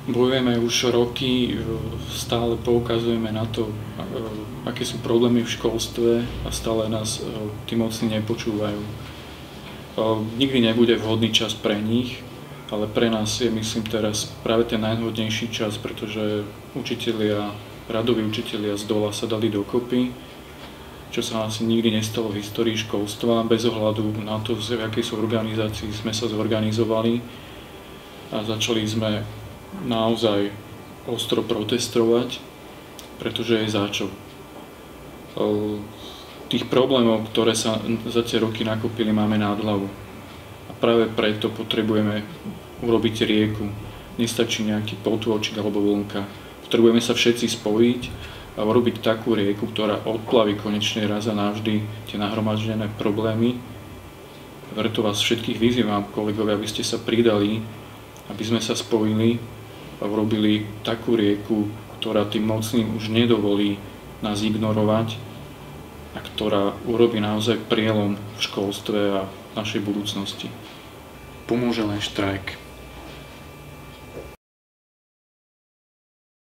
Bojujeme už roky, stále poukazujeme na to, aké sú problémy v školstve a stále nás tí mocní nepočúvajú. Nikdy nebude vhodný čas pre nich, ale pre nás je, myslím, teraz práve ten najvhodnejší čas, pretože radoví učitelia z dola sa dali dokopy, čo sa asi nikdy nestalo v histórii školstva, bez ohľadu na to, v akej sú organizácii sme sa zorganizovali a začali sme naozaj ostro protestovať, pretože je za čo. Tých problémov, ktoré sa za tie roky nakopili, máme nad hlavu. A práve preto potrebujeme urobiť rieku. Nestačí nejaký potôčik alebo vlnka. Potrebujeme sa všetci spojiť a urobiť takú rieku, ktorá odplaví konečne raz a navždy tie nahromaždené problémy. Preto vás všetkých vyzývam, kolegovia, aby ste sa pridali, aby sme sa spojili a urobili takú rieku, ktorá tým mocným už nedovolí nás ignorovať a ktorá urobí naozaj prielom v školstve a našej budúcnosti. Pomôže len štrajk.